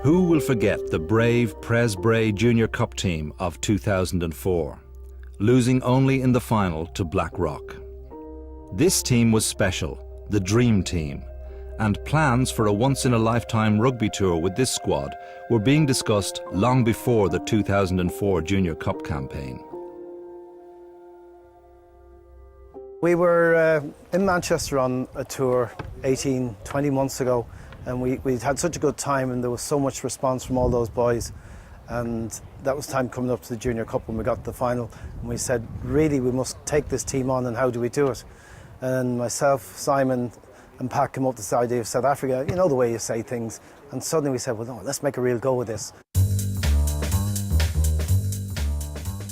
Who will forget the brave Bray Junior Cup team of 2004, losing only in the final to Blackrock? This team was special, the Dream Team, and plans for a once-in-a-lifetime rugby tour with this squad were being discussed long before the 2004 Junior Cup campaign. We were in Manchester on a tour 20 months ago, and we'd had such a good time, and there was so much response from all those boys, and that was time coming up to the Junior Cup when we got to the final, and we said, really, we must take this team on, and how do we do it? And myself, Simon and Pat came up with this idea of South Africa, you know the way you say things, and suddenly we said, well, no, let's make a real go with this.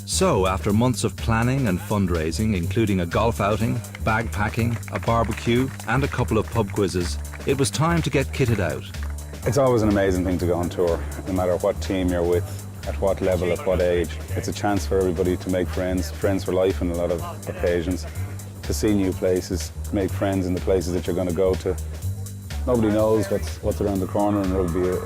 So, after months of planning and fundraising, including a golf outing, bag packing, a barbecue, and a couple of pub quizzes, it was time to get kitted out. It's always an amazing thing to go on tour, no matter what team you're with, at what level, at what age. It's a chance for everybody to make friends for life on a lot of occasions, to see new places, make friends in the places that you're going to go to. Nobody knows what's around the corner in rugby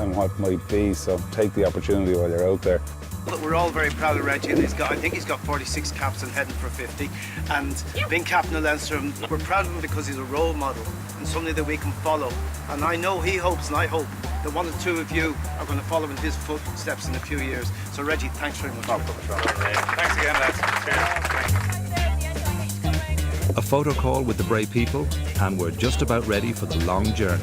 and what might be, so take the opportunity while you're out there. Look, we're all very proud of Reggie, and I think he's got 46 caps and heading for 50. And being captain of Leinster, we're proud of him because he's a role model and somebody that we can follow. And I know he hopes, and I hope, that one or two of you are going to follow in his footsteps in a few years. So Reggie, thanks very much. Thanks again, lads. A photo call with the Bray people, and we're just about ready for the long journey.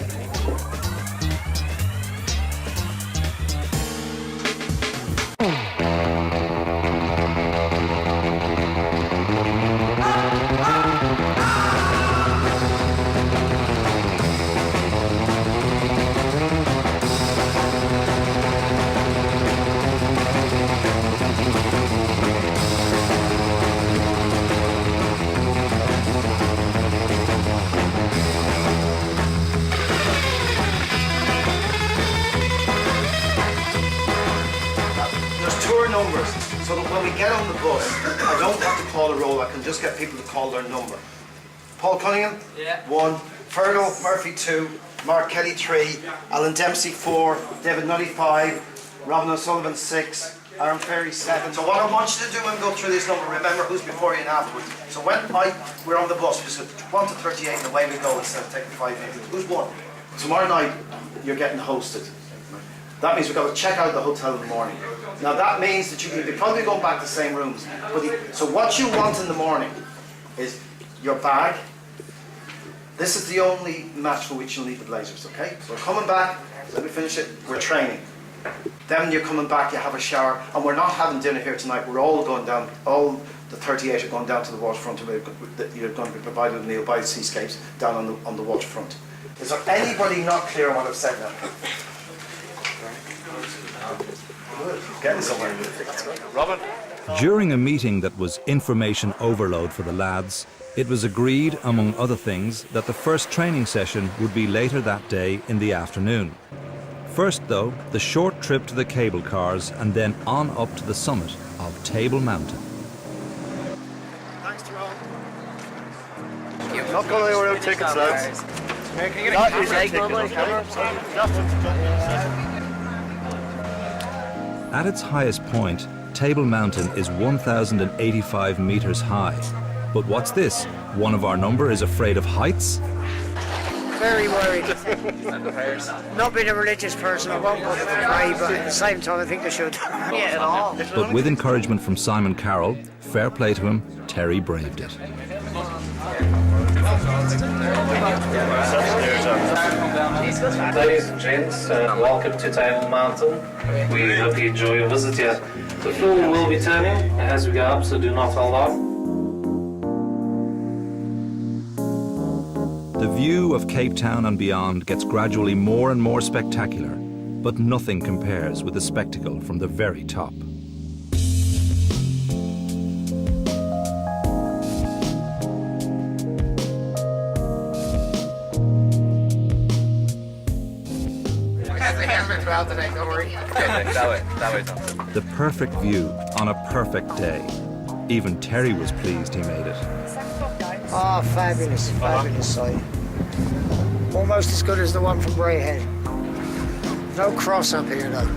Numbers, so that when we get on the bus, I don't have to call a roll, I can just get people to call their number. Paul Cunningham, 1, Fergal Murphy 2, Mark Kelly 3, Alan Dempsey 4, David Nutty 5, Robin O'Sullivan 6, Aaron Ferry 7. So what I want you to do when we go through this number, remember who's before you and afterwards. So when we're on the bus, we said 1 to 38 and away we go instead of taking 5 minutes. Who's 1? Tomorrow night, you're getting hosted. That means we've got to check out the hotel in the morning. Now that means that you'll be probably going back to the same rooms. So what you want in the morning is your bag. This is the only match for which you'll need the blazers, okay? So we're coming back, let me finish it, we're training. Then you're coming back, you have a shower, and we're not having dinner here tonight, we're all going down, all the 38 are going down to the waterfront, and you're going to be provided with a meal by the seascapes down on the waterfront. Is there anybody not clear on what I've said now? Getting somewhere. Robin? During a meeting that was information overload for the lads, it was agreed, among other things, that the first training session would be later that day in the afternoon. First, though, the short trip to the cable cars and then on up to the summit of Table Mountain. Thanks, Tyrone. Not going anywhere without tickets, lads. At its highest point, Table Mountain is 1,085 meters high. But what's this? One of our number is afraid of heights? Very worried. Not being a religious person, I won't go to pray, but at the same time I think I should. Yeah, at all. But with encouragement from Simon Carroll, fair play to him, Terry braved it. Ladies and gents, welcome to Table Mountain. We hope you enjoy your visit here. The film will be turning as we go up, so do not hold off. The view of Cape Town and beyond gets gradually more and more spectacular, but nothing compares with the spectacle from the very top. The perfect view on a perfect day. Even Terry was pleased he made it. Oh, fabulous, fabulous sight. Almost as good as the one from Bray. No cross up here though.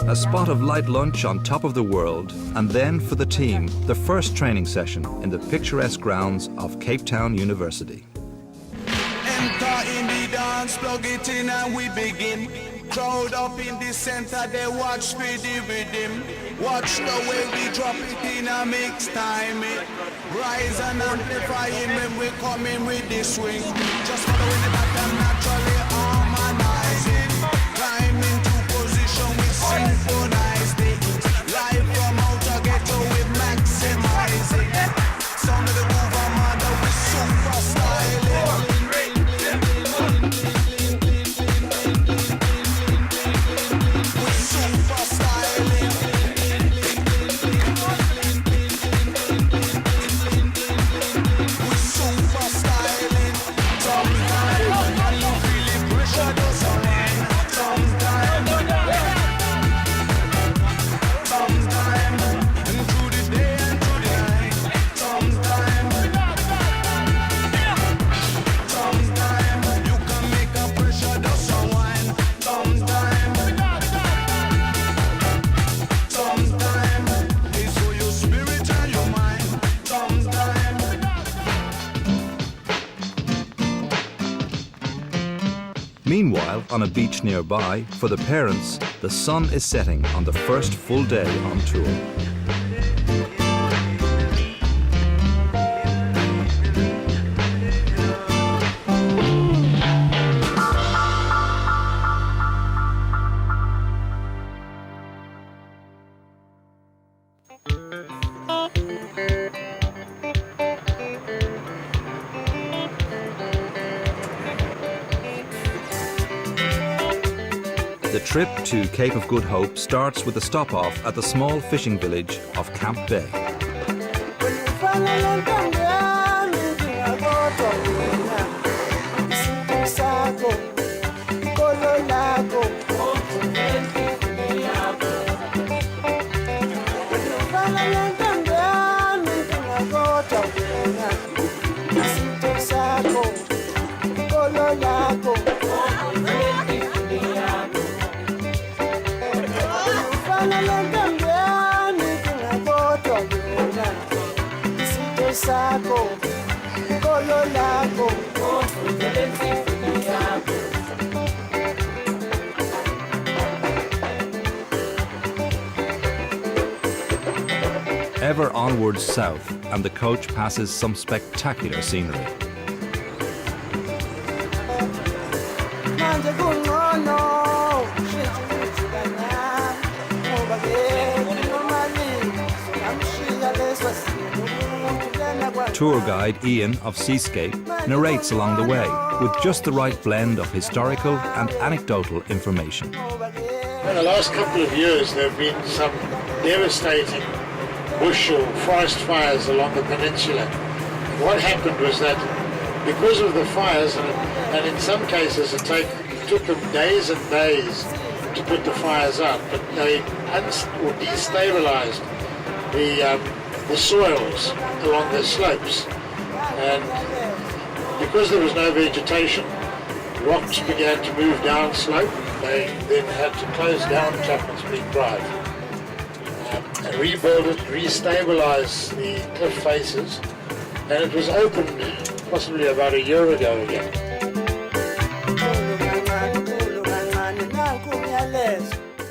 A spot of light lunch on top of the world, and then for the team, the first training session in the picturesque grounds of Cape Town University. Enter in the dance, plug it in and we begin. Crowd up in the center, they watch for the rhythm. Watch the way we drop it in a mix time. Rise and amplifying when we come in with the swing. Just following the pattern, naturally harmonizing. Climb into position, we synchronize it. Live from outer ghetto, we maximize it. Sound of the move, I'm under, we super styling. Meanwhile, on a beach nearby, for the parents, the sun is setting on the first full day on tour. The trip to Cape of Good Hope starts with a stop-off at the small fishing village of Camp Bay. Ever onwards south, and the coach passes some spectacular scenery. Tour guide Ian of Seascape narrates along the way with just the right blend of historical and anecdotal information. In the last couple of years there have been some devastating bush or forest fires along the peninsula. And what happened was that because of the fires, and in some cases it took them days and days to put the fires out, but they destabilized the soils along the slopes, and because there was no vegetation, rocks began to move down slope. They then had to close down Chapman's Creek Drive and rebuild it, restabilize the cliff faces, and it was opened possibly about a year ago again.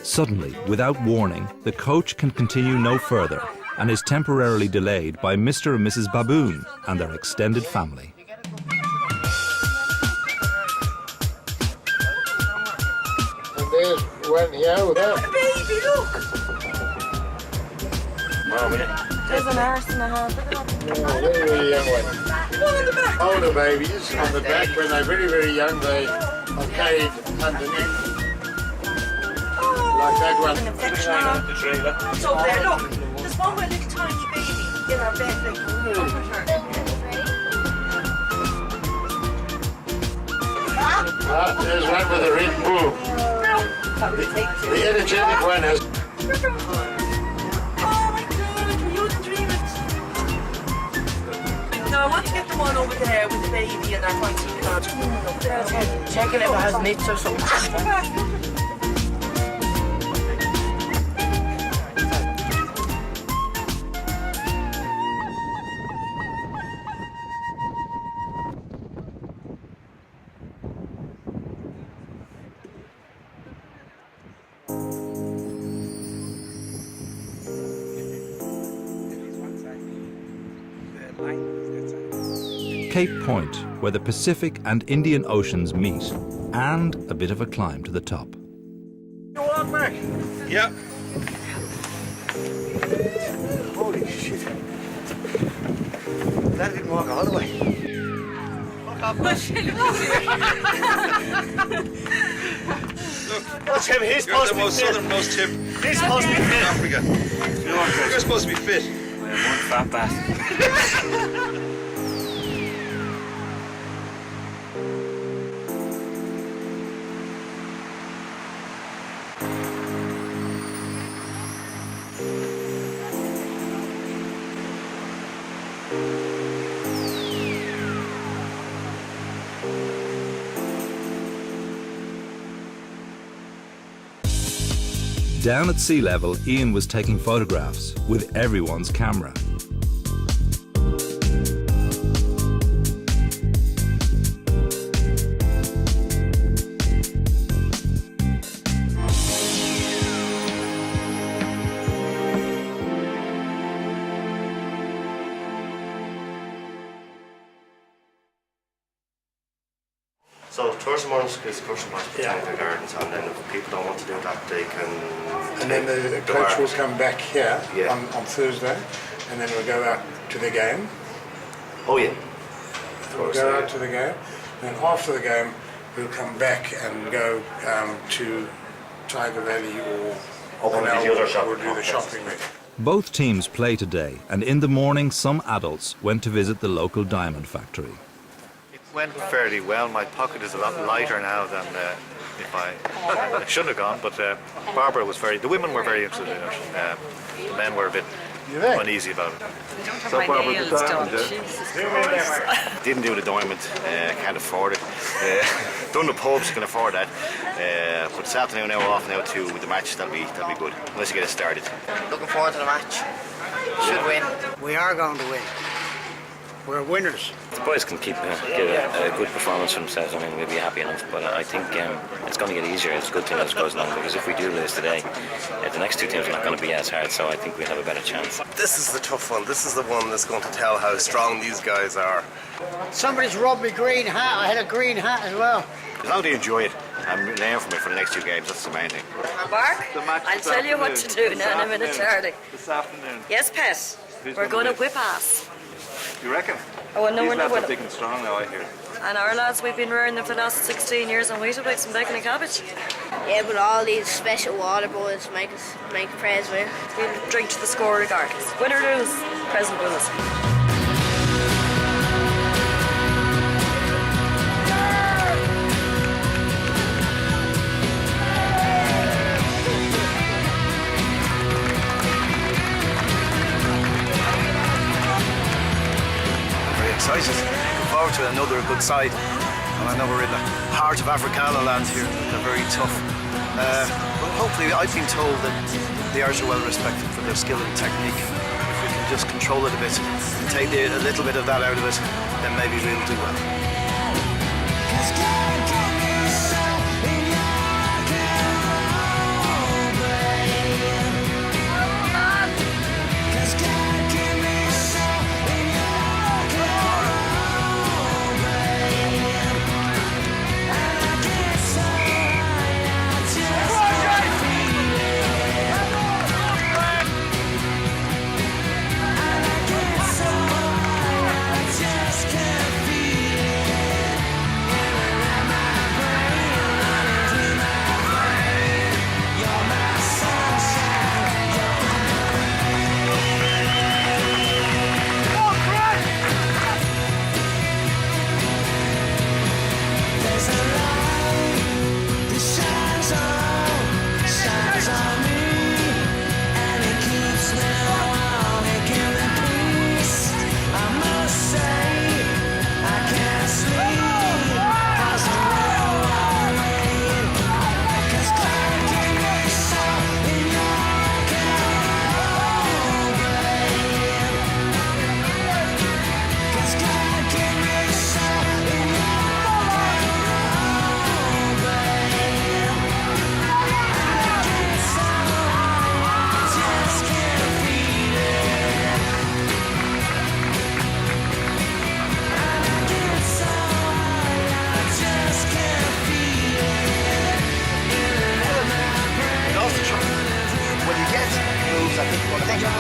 Suddenly, without warning, the coach can continue no further and is temporarily delayed by Mr. and Mrs. Baboon and their extended family. And there's one here with her. Baby, look! There's an arse in the hand. Very, very young one. One on the back. Older babies on the back, when they're very, very young, they are carried underneath. Like that one. An infection on her. It's over there. Look, there's one with a little tiny baby in her bed. Like, comfort her. There's one with a red bull. The energetic one has. Oh my God, you didn't dream it. No, I want to get the one over there with the baby and they're going to keep it on. Checking if it has nits or something. Cape Point, where the Pacific and Indian Oceans meet, and a bit of a climb to the top. You walk back. Yeah. Holy shit. That didn't walk all the way. Look, Tim, he's supposed to be fit. Southernmost tip. He's supposed to be fit. Africa. You're supposed to be fit. One fat bastard. Down at sea level, Ian was taking photographs with everyone's camera. So Thursday mornings is crucial match for Botanical Gardens, and then if people don't want to do that, they can. And then the coach will come back here Yeah. on Thursday, and then we'll go out to the game. Oh yeah. We'll go out to the game, and after the game, we'll come back and go to Tiger Valley or one of the other shopping or do the complexes. shopping there. Both teams play today, and in the morning some adults went to visit the local diamond factory. It went fairly well. My pocket is a lot lighter now than if I should have gone, but Barbara was the women were very interested in it. The men were a bit uneasy about it. So Barbara, Jesus Christ. Didn't do the diamond, can't afford it. Done the pubs, can afford that. But this afternoon now off now to the match, that'll be good. Once you get it started. Looking forward to the match. Should win. We are going to win. We're winners. If the boys can give a good performance for themselves, I mean, we'll be happy enough. But I think it's going to get easier. It's a good thing as it goes along, because if we do lose today, the next two teams are not going to be as hard. So I think we'll have a better chance. This is the tough one. This is the one that's going to tell how strong these guys are. Somebody's rubbed me green hat. I had a green hat as well. As long as they enjoy it and learn from it for the next two games, that's the main thing. Mark, I'll tell you what to do now in a minute, Charlie. This afternoon. Yes, Pet. We're going to whip ass. You reckon? Oh, no, we're not. Big and strong now, I hear. And our lads, we've been rearing them for the last 16 years on Weetabix and bacon and cabbage. Yeah, but all these special water boys make Prez win. We'll drink to the score regardless. Win or lose, present will us. Excited. Looking forward to another good side. And I know we're in the heart of Africana land here. They're very tough. But hopefully, I've been told that the Irish are well respected for their skill and technique. If we can just control it a bit and take a little bit of that out of it, then maybe we'll do well. think.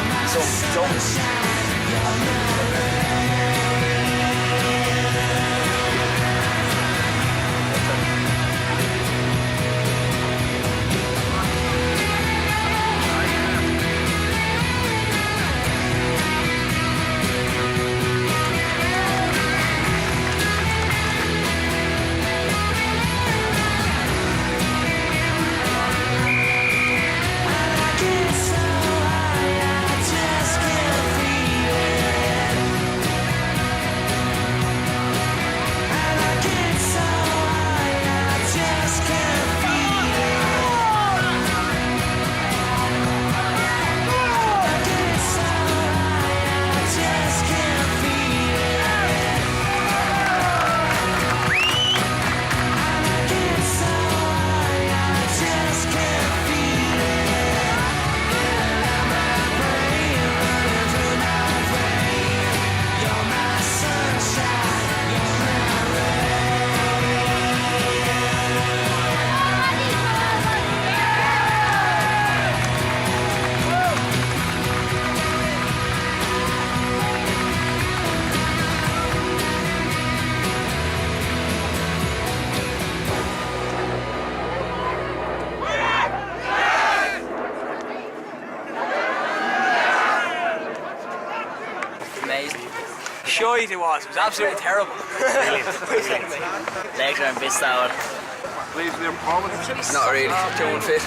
Shite it was absolutely terrible. Legs are a bit sour. Not really, too unfit.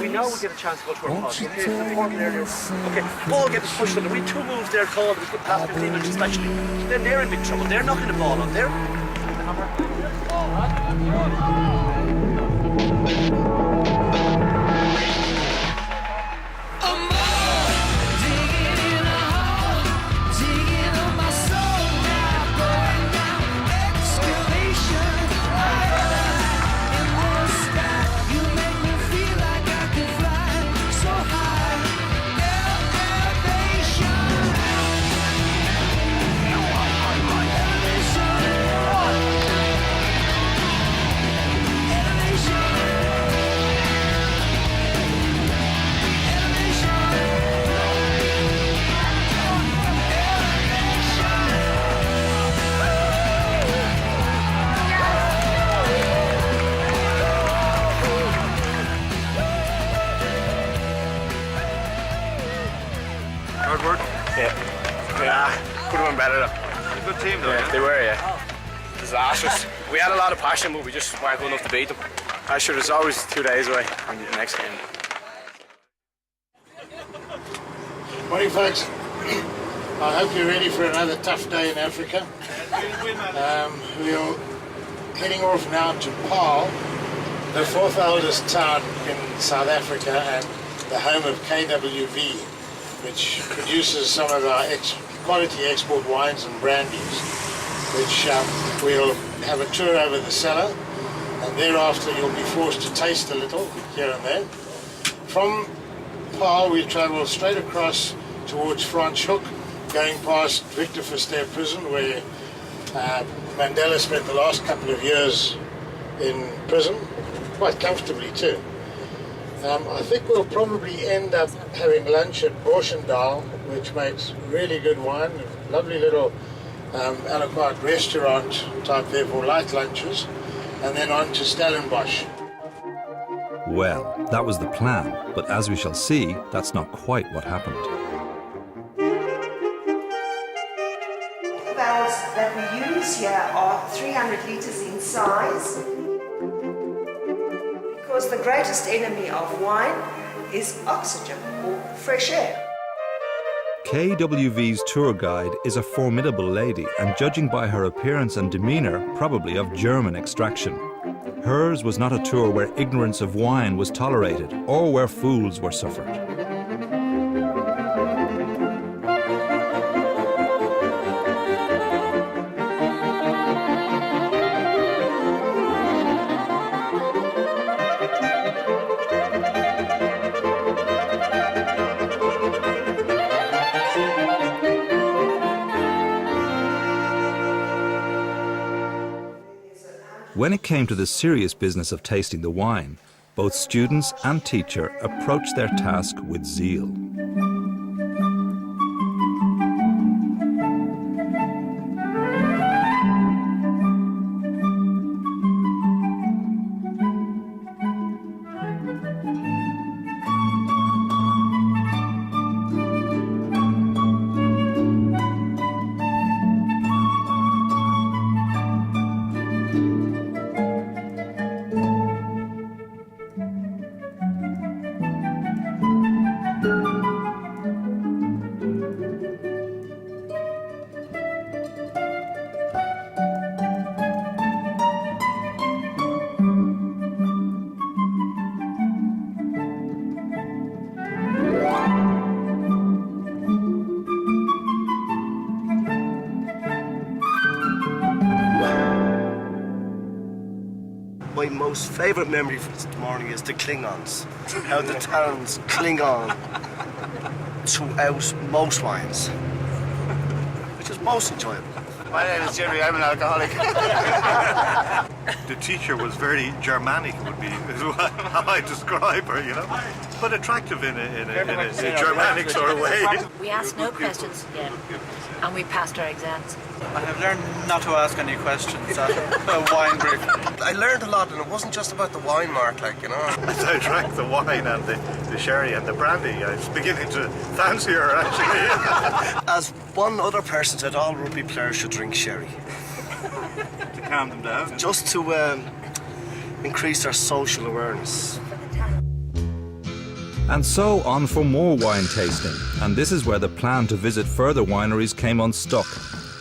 We know we get a chance to go to our pod. Okay, it's important earlier. Okay, ball gets pushed on. We 2 moves there called. We put past 15 minutes especially. Then they're in big trouble. They're knocking the ball on. They're. Hard work? Yeah. Yeah, could have been better though. Good team though. Yeah, they were, yeah. Disastrous. We had a lot of passion, but we just weren't good enough to beat them. I sure there's always 2 days away from the next game. Morning, folks. I hope you're ready for another tough day in Africa. We're heading off now to Paarl, the 4th oldest town in South Africa and the home of KWV, which produces some of our quality export wines and brandies, which we'll have a tour over the cellar, and thereafter you'll be forced to taste a little here and there. From Paarl we travel straight across towards Franschhoek, going past Victor Verster prison, where Mandela spent the last couple of years in prison, quite comfortably too. I think we'll probably end up having lunch at Borschendal, which makes really good wine, a lovely little a la carte restaurant type there for light lunches, and then on to Stellenbosch. Well, that was the plan, but as we shall see, that's not quite what happened. The barrels that we use here are 300 litres in size, because the greatest enemy of wine is oxygen or fresh air. KWV's tour guide is a formidable lady, and judging by her appearance and demeanour, probably of German extraction. Hers was not a tour where ignorance of wine was tolerated or where fools were suffered. When it came to the serious business of tasting the wine, both students and teacher approached their task with zeal. My most favourite memory from this morning is the Klingons. How the towns cling on throughout most wines, which is most enjoyable. My name is Jerry, I'm an alcoholic. The teacher was very Germanic, would be how I describe her, you know, but attractive in a Germanic sort of way. We asked no questions again, and we passed our exams. I have learned not to ask any questions at a wine brief. I learned a lot, and it wasn't just about the wine, Mark, like, you know. As I drank the wine and the sherry and the brandy, I was beginning to fancy her, actually. As one other person said, all rugby players should drink sherry. To calm them down. Just to increase their social awareness. And so on for more wine tasting, and this is where the plan to visit further wineries came unstuck.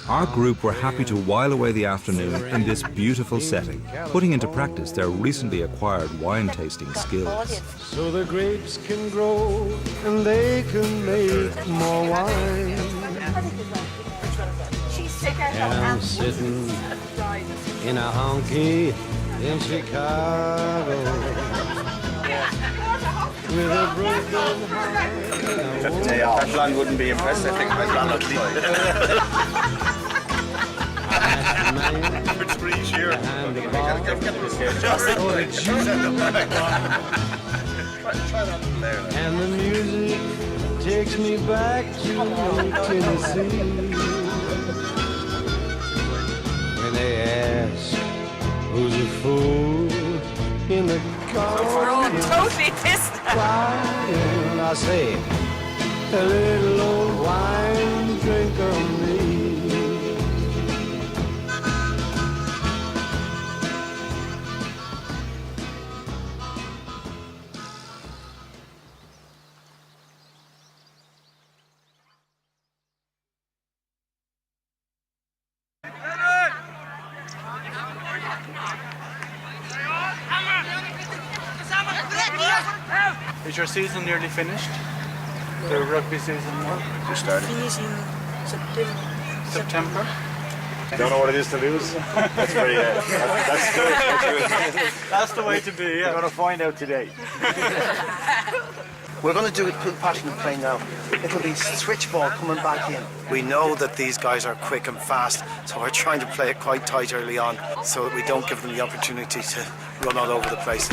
Our group were happy to while away the afternoon in this beautiful setting, putting into practice their recently acquired wine tasting skills. So the grapes can grow and they can make more wine. And I'm sitting in a honky in Chicago with a broken heart. Day off. That blonde wouldn't be impressed, I think. My blonde would leave. Average breeze here. And the music takes me back to Tennessee. When they ask who's a fool in the car, we're all totally pissed. I say, a little old wine drinker Is your season nearly finished? The rugby season? Just started. Finishing September. Don't know what it is to lose. That's very. That's good. That's good. That's the way to be. Yeah. We're going to find out today. We're going to do it full passion play now. It'll be switch ball coming back in. We know that these guys are quick and fast, so we're trying to play it quite tight early on so that we don't give them the opportunity to run all over the place.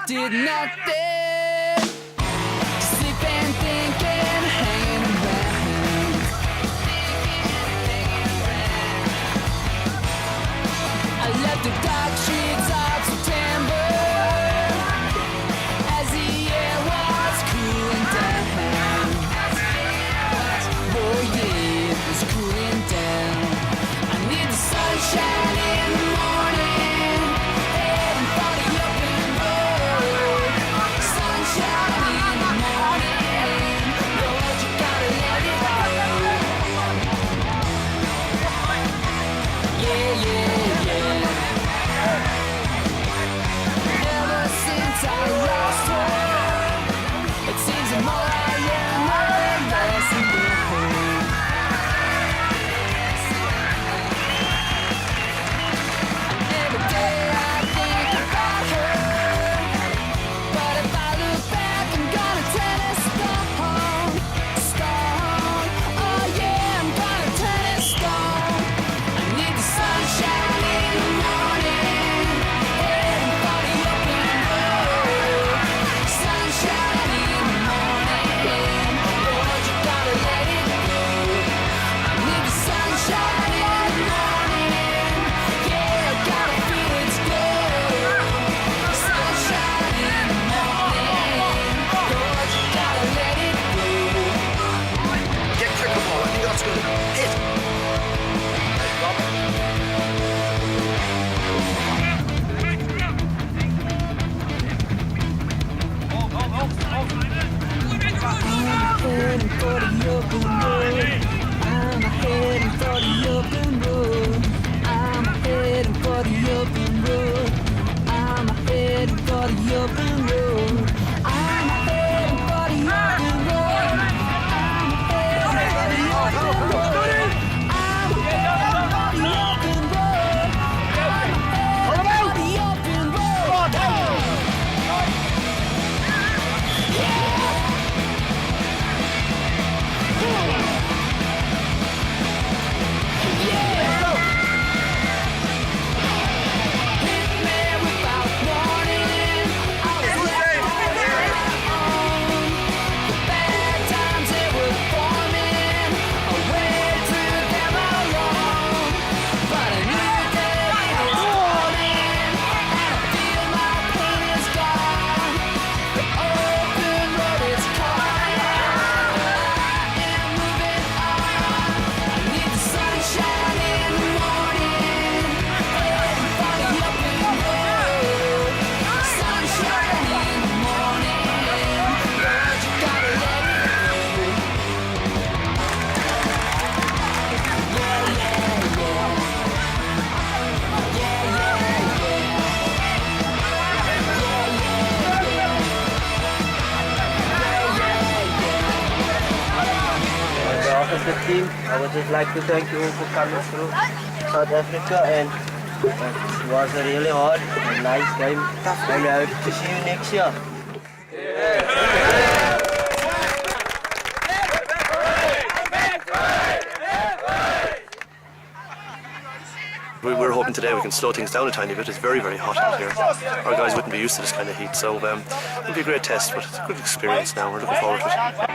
Did nothing, sleeping, thinking, hanging around. I left the dark streets of September as the air was cooling down. Oh yeah, it was cooling down. I need the sunshine in the morning, heading for the open road. Sunshine in the morning, Lord, you gotta let it go. Yeah, yeah, yeah. Ever since I lost her, it seems the more I learn, the less I know. Every day I think about her, but if I look back, I'm gonna turn it stone, stone. Oh yeah, I'm gonna turn it stone. I need the sunshine in the morning, heading for the open road. Sunshine in the morning, Lord, you gotta let it go. I need the sunshine in the morning, yeah, I gotta feel it's good. Sunshine in the morning, Lord, you gotta let it go. Get kicker ball, I think that's going to hit. I'm heading for the open road. I'm heading for the open road. I'm heading for the open road. I'm heading for the open road. I'm heading for the open road. I'm heading for the open road. I'm heading for the open road. I'm heading for the open road. The team, I would just like to thank you for coming through South Africa, and it was a really hard and nice game, and I hope to see you next year. We were hoping today we can slow things down a tiny bit. It's very, very hot out here. Our guys wouldn't be used to this kind of heat, so it'll be a great test, but it's a good experience now. We're looking forward to it.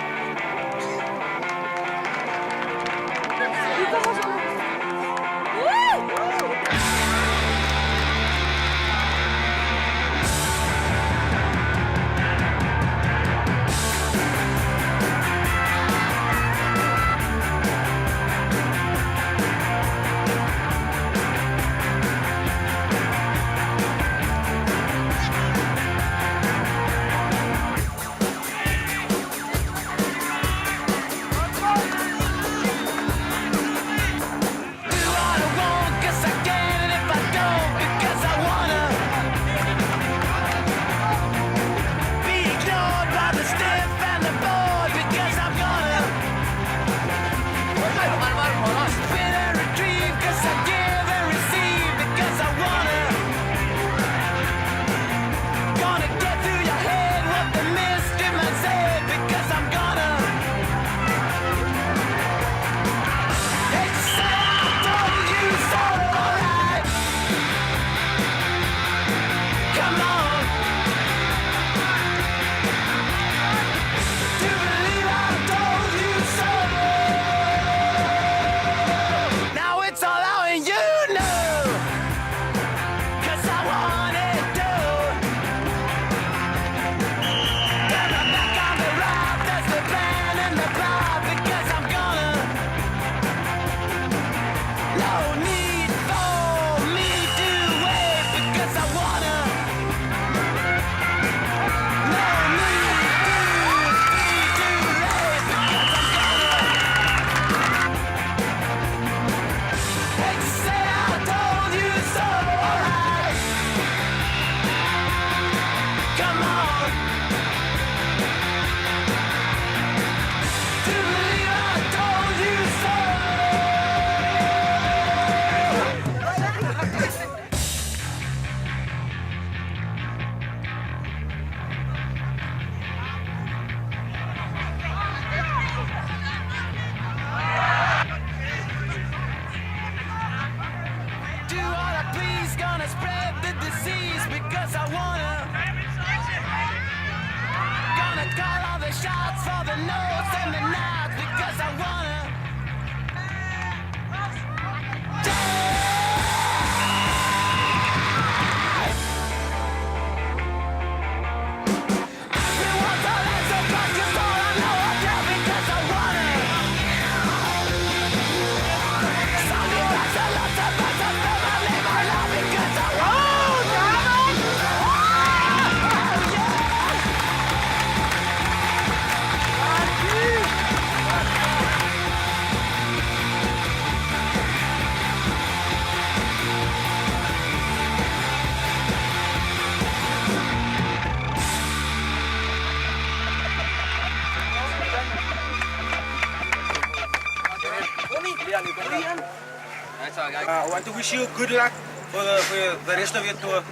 I want to wish you good luck for the rest of your tour.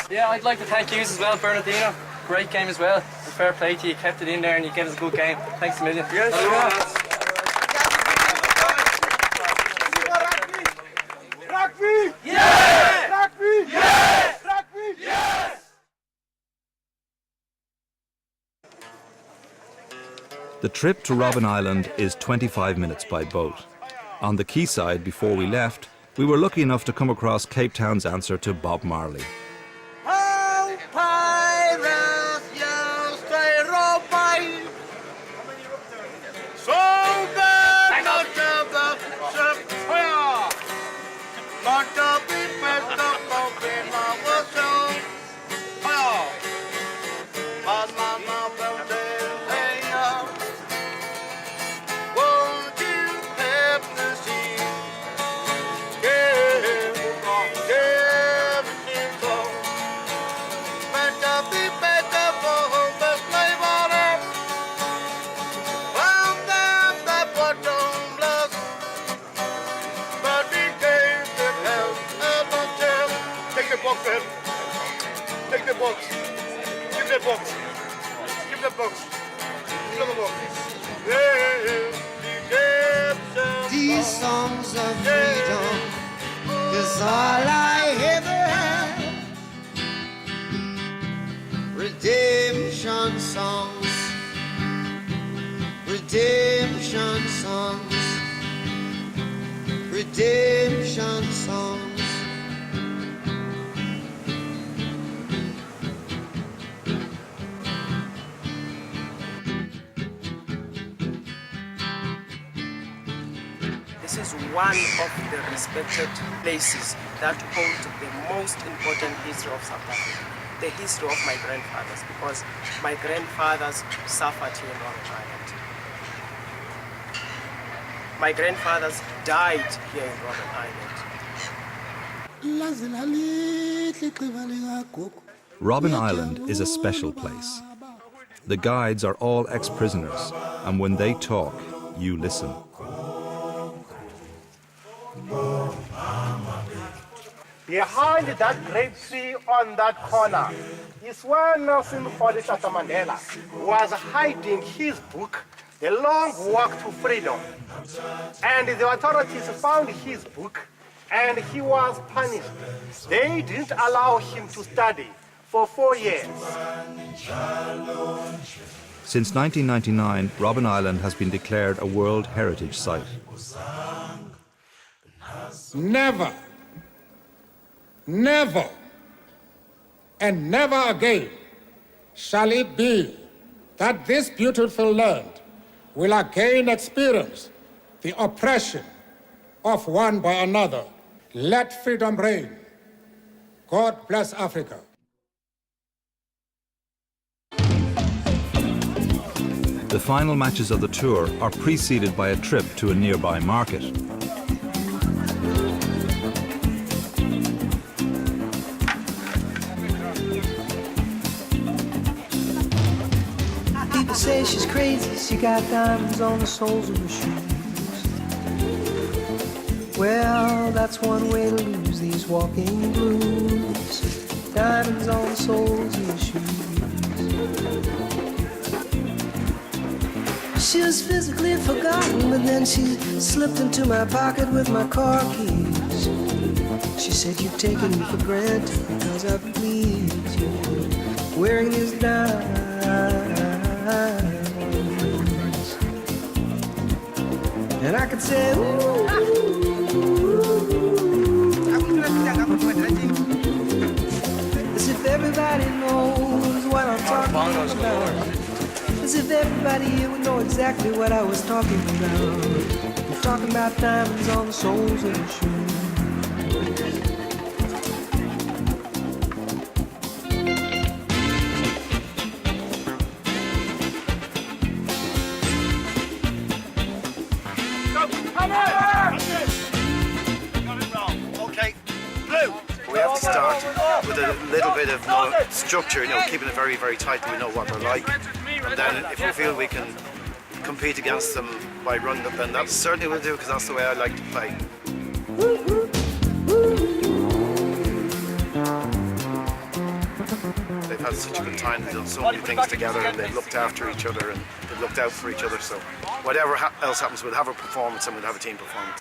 Yeah, I'd like to thank you as well, Bernardino. Great game as well. And fair play to you. You kept it in there and you gave us a good game. Thanks a million. Yes, Rugby! Yeah! Rugby! Yeah! Rugby! Yeah! The trip to Robben Island is 25 minutes by boat. On the quayside before we left, we were lucky enough to come across Cape Town's answer to Bob Marley. Oh, pirates, you stay Rugby! So bad, not the ship, not the best of the our show. But Mama will say, won't you help the sea? Take the box. Give the box. Give the box. Give the box. These songs of freedom is all I ever had. Redemption songs. Redemption songs. Redemption songs. This is one of the respected places that hold the most important history of South Africa, the history of my grandfathers, because my grandfathers suffered here in Robben Island. My grandfathers died here in Robben Island. Robben Island is a special place. The guides are all ex-prisoners, and when they talk, you listen. Behind that great tree on that corner is where Nelson Mandela was hiding his book, The Long Walk to Freedom. And the authorities found his book and he was punished. They didn't allow him to study for 4 years. Since 1999, Robben Island has been declared a World Heritage Site. Never, never, and never again shall it be that this beautiful land will again experience the oppression of one by another. Let freedom reign. God bless Africa. The final matches of the tour are preceded by a trip to a nearby market. say she's crazy, she got diamonds on the soles of her shoes. Well, that's one way to lose these walking blues. Diamonds on the soles of your shoes. She was physically forgotten, but then she slipped into my pocket with my car keys. She said, you've taken me for granted because I pleased you. Wearing these diamonds. And I could say, ooh. As if everybody knows what I'm talking about. As if everybody here would know exactly what I was talking about. I'm talking about diamonds on the soles of your shoes. We have to start with a little bit of structure, keeping it very, very tight. We know what they're like, and then if we feel we can compete against them by running them, then that certainly will do, because that's the way I like to play. They've had such a good time. They've done so many things together, and they've looked after each other, and they've looked out for each other. So whatever else happens, we'll have a performance, and we'll have a team performance.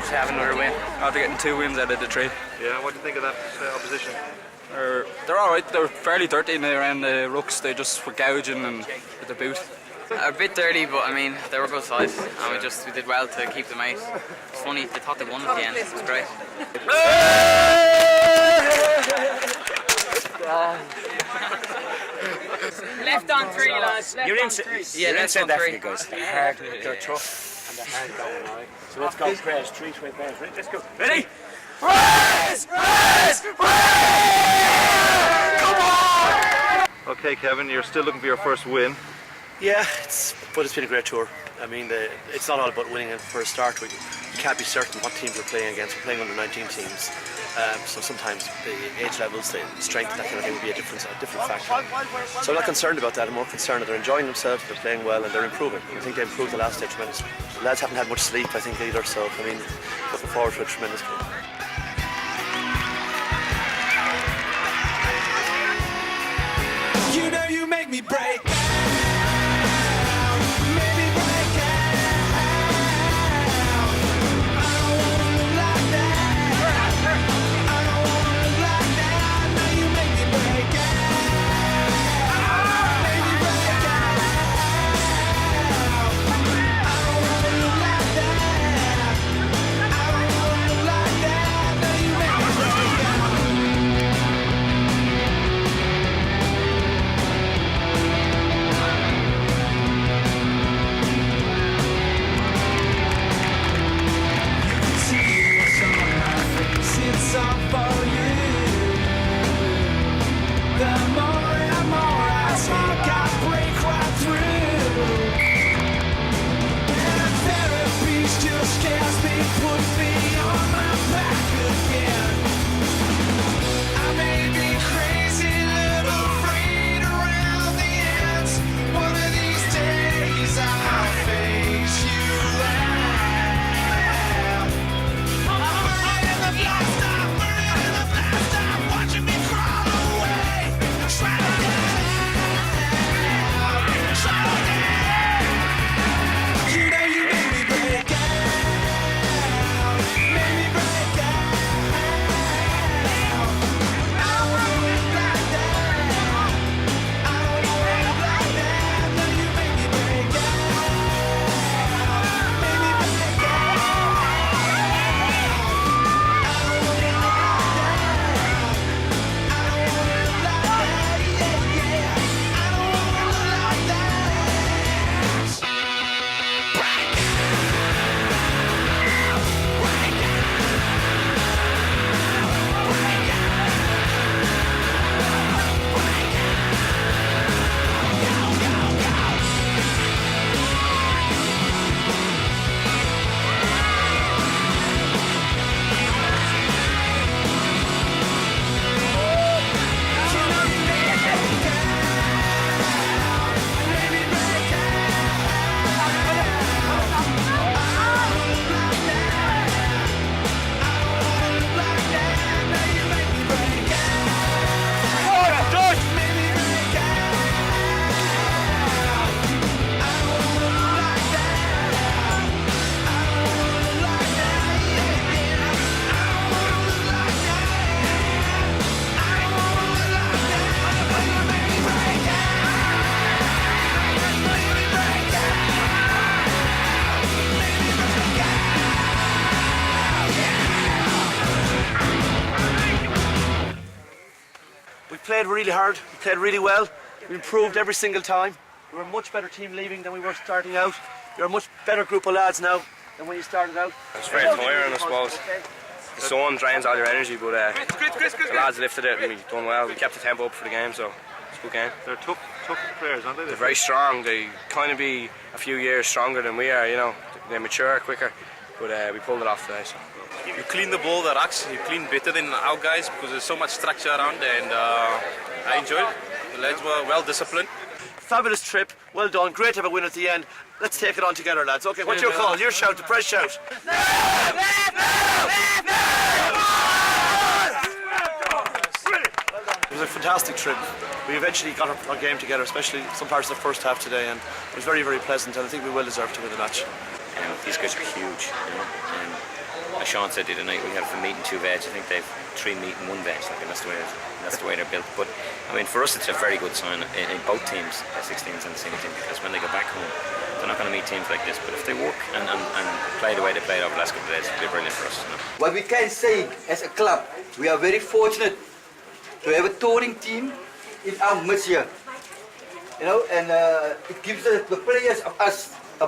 Have another win after getting 2 wins out of the 3. Yeah, what do you think of that opposition? They're alright, they're fairly dirty now around the rucks, they just were gouging and with the boot. A bit dirty, but I mean, they were good sides, and we did well to keep them out. It's funny, they thought they won at the end. It was great. Left on 3, lads. Left You're on in, 3. yeah, left in on South 3. Africa, guys. They're hard, they're tough, and they're hard going, alright? So let's go, prayers, 3 straight prayers. Right, let's go. Ready? Praise! Praise! Praise! Come on! Okay, Kevin, you're still looking for your first win. Yeah, but it's been a great tour. I mean, it's not all about winning it for a start. You can't be certain what teams we're playing against. We're playing under 19 teams. So sometimes the age levels, the strength, that kind of thing will be a different factor. So I'm not concerned about that. I'm more concerned that they're enjoying themselves, they're playing well, and they're improving. I think they improved the last day tremendously. The lads haven't had much sleep, I think, either. So, I mean, looking forward to a tremendous game. You know you make me break. We played really hard, we played really well, we improved every single time. We were a much better team leaving than we were starting out. We're a much better group of lads now than when you started out. It's very tiring, I suppose. The sun drains all your energy, but the lads lifted it and we done well. We kept the tempo up for the game, so it's a good game. They're tough players, aren't they? They're very strong. They kind of be a few years stronger than we are, you know. They mature quicker, but we pulled it off today. So. You clean the ball, the racks, you clean better than our guys because there's so much structure around, and I enjoyed it. The lads were well disciplined. Fabulous trip, well done, great to have a win at the end. Let's take it on together, lads. Okay, what's your call? Your shout, the press shout. It was a fantastic trip. We eventually got our game together, especially some parts of the first half today, and it was very, very pleasant, and I think we well deserved to win the match. These guys are huge, you know. I as Sean said the other night, we have a meat and 2 veg. I think they've 3 meat and 1 veg. Like, and that's the way they're built. But I mean, for us, it's a very good sign in both teams, 16s and the senior team, because when they go back home, they're not going to meet teams like this. But if they work and play the way they played over the last couple of days, it'll be brilliant for us. You know? What we can say as a club, we are very fortunate to have a touring team in our midst here. You know, and it gives the players of us a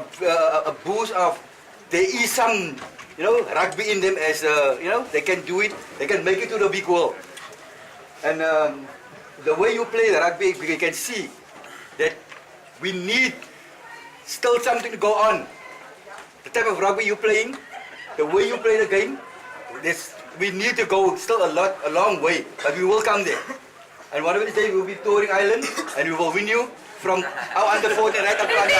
boost of there is some, you know, rugby in them, as you know, they can do it, they can make it to the big world. And the way you play the rugby, we can see that we need still something to go on. The type of rugby you're playing, the way you play the game, we need to go still a long way, but we will come there. And one of the days we will be touring Ireland, and we will win you from our under 14 right up front.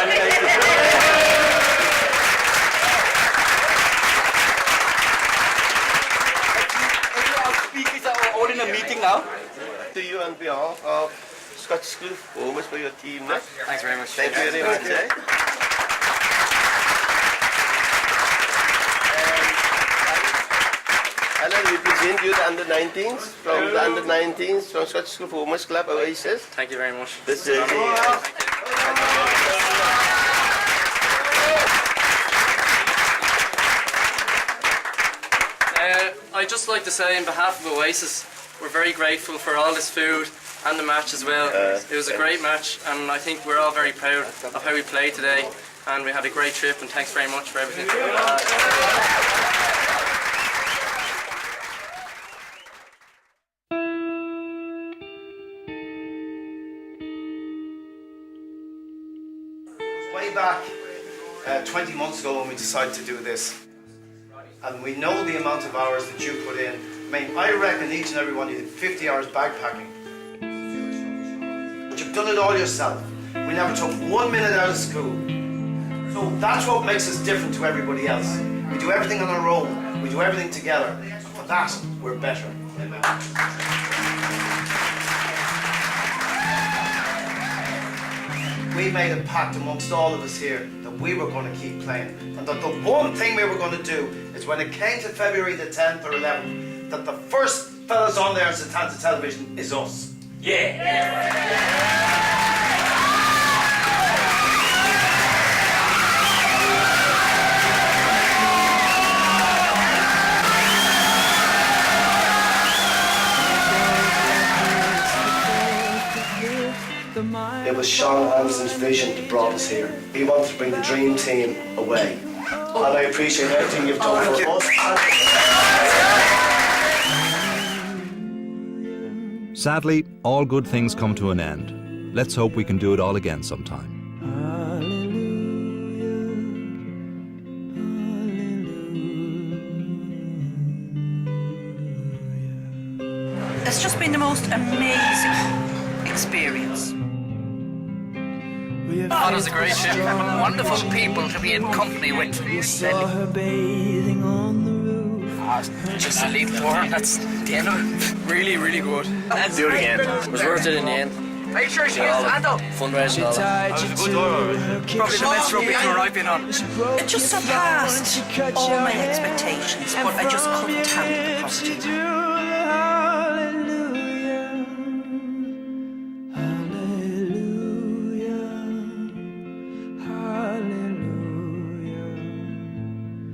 All in a meeting now. To you on behalf of Scottish School of Performance for your team. Thanks very much. Thank you very much. And I represent you the under-19s from the under-19s from Scottish School of Performance Club Oasis. Thank you very much. This is I'd just like to say, on behalf of Oasis, we're very grateful for all this food and the match as well. It was a great match, and I think we're all very proud of how we played today, and we had a great trip, and thanks very much for everything. Way back 20 months ago when we decided to do this, and we know the amount of hours that you put in. I mean, I reckon each and every one of you did 50 hours bagpacking. But you've done it all yourself. We never took 1 minute out of school. So that's what makes us different to everybody else. We do everything on our own. We do everything together. And for that, we're better. Amen. We made a pact amongst all of us here that we were going to keep playing, and that the one thing we were going to do is when it came to February the 10th or 11th, that the first fellas on there on Satanta television is us. It was Sean Anderson's vision that brought us here. He wanted to bring the dream team away. And I appreciate everything you've done for us. Sadly, all good things come to an end. Let's hope we can do it all again sometime. It's just been the most amazing experience. Oh, it was a great trip. Wonderful people to be in company with. Just to leave the tour, that's the end of it. Really, really good. Let's do it again. It was worth it in the end. Make sure she has hand up. Fundraising and all that. That was a good tour. Probably the best rugby tour I've been on. It just surpassed all my expectations, but I just couldn't handle the positive.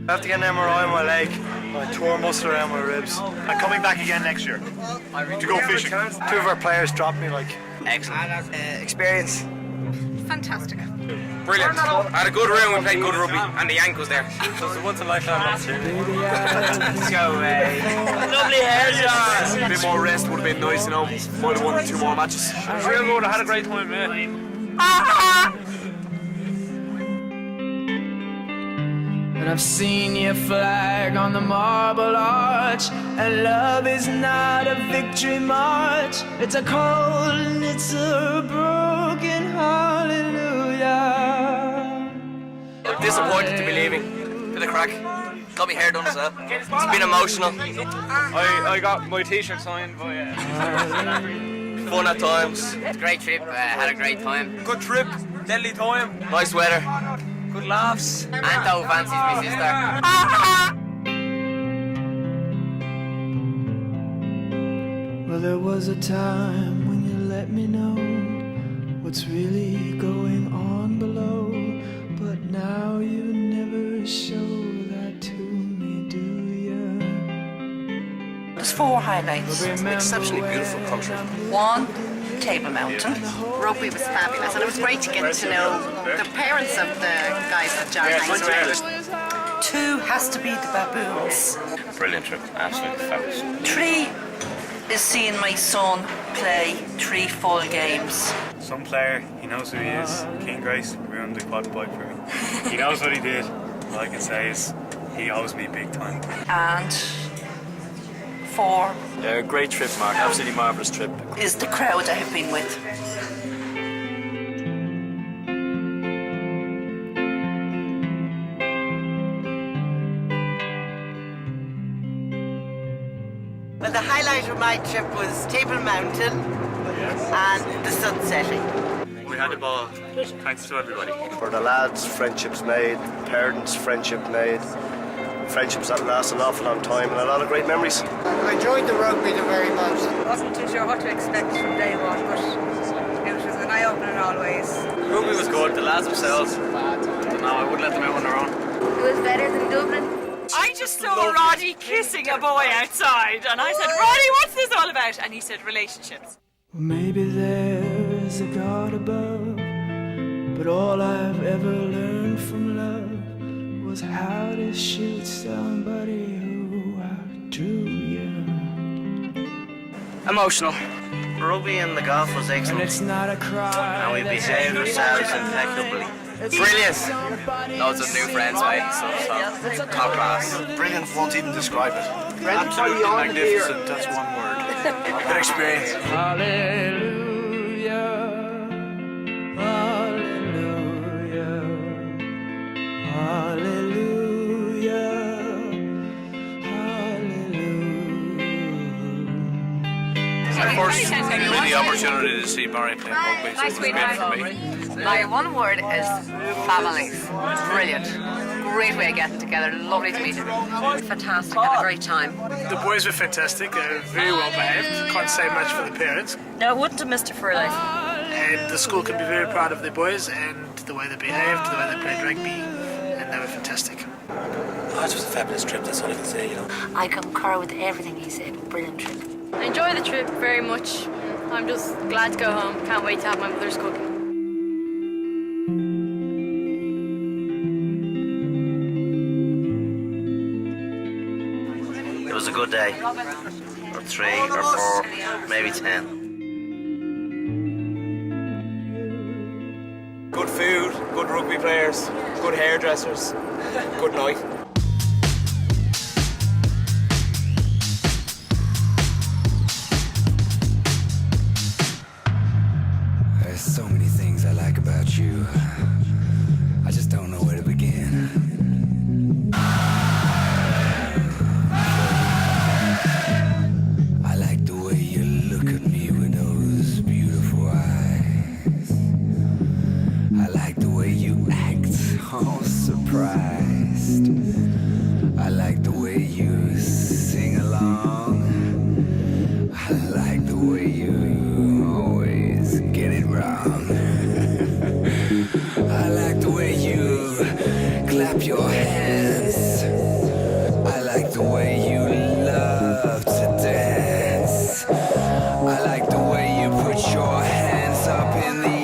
I have to get an MRI on my leg. I tore muscle around my ribs. I'm coming back again next year to go fishing. 2 of our players dropped me like. Excellent. Experience. Fantastic. Brilliant. I had a good room, we played good rugby, and the ankles there. So it's a once in a lifetime opportunity. Let's go away. Lovely hair, John. A bit more rest would have been nice, you know. Might have won 2 more matches. It was real good. I had a great time, man. And I've seen your flag on the marble arch, and love is not a victory march. It's a cold and it's a broken hallelujah. I'm disappointed to be leaving. Bit of crack. Got my hair done as well. It's been emotional. I got my t-shirt signed by Fun at times. It's a great trip. Had a great time. good trip, deadly time. Nice weather. Good laughs. Anto fancies my sister. there was a time when you let me know what's really going on below, but now you never show that to me, do you? There's 4 highlights. It's an exceptionally beautiful country. 1, Table Mountain. Rugby was fabulous, and it was great to get to know the parents of the guys that John hangs around. 2 has to be the baboons. Brilliant trip, absolutely fabulous. 3 is seeing my son play 3 full games. Some player, he knows who he is. King Grace ruined the quad bike for me. He knows what he did. All I can say is he owes me big time. And 4 Great trip, Mark. Absolutely marvellous trip. is the crowd I have been with. Well, the highlight of my trip was Table Mountain and the sun setting. We had the ball. Thanks to everybody. For the lads, friendships made, parents, friendship made, friendships that last an awful long time, and a lot of great memories. I enjoyed the rugby very much. Wasn't too sure what to expect from day one, but it was an eye-opener in all ways. Rugby was good, the lads themselves. No, I wouldn't let them out on their own. It was better than Dublin. I just saw Roddy kissing a boy outside, and I said, Roddy, what's this all about? And he said, relationships. Maybe there's a God above, but all I've ever learned from love was how to shoot somebody who outdrew you. Emotional. Rugby and the golf was excellent. And it's not a cry. And we behaved ourselves impeccably. Brilliant. Loads of new friends, mate, so top class. Brilliant, won't even describe it. Absolutely magnificent, that's one word. Good experience. Hallelujah, hallelujah, hallelujah, hallelujah. I first had the opportunity to see Barry play rugby, so it was great for me. My one word is families. Brilliant. Great way of getting together. Lovely to meet everyone. Fantastic. Had a great time. The boys were fantastic. They were very well behaved. Can't say much for the parents. No, I wouldn't have missed it for life. And the school can be very proud of their boys and the way they behaved, the way they played rugby, and they were fantastic. Oh, it was a fabulous trip, that's all I can say, you know. I concur with everything he said. Brilliant trip. I enjoyed the trip very much. I'm just glad to go home. Can't wait to have my mother's cooking. It was a good day. Or 3 or 4, maybe 10. Good food, good rugby players, good hairdressers, good night. There's so many things I like about you. I just don't know where to begin. I like the way you look at me with those beautiful eyes. I like the way you act, all surprised. I like the way you sing along. I like the way you always get it wrong. I like the way you clap your hands. I like the way you love to dance. I like the way you put your hands up in the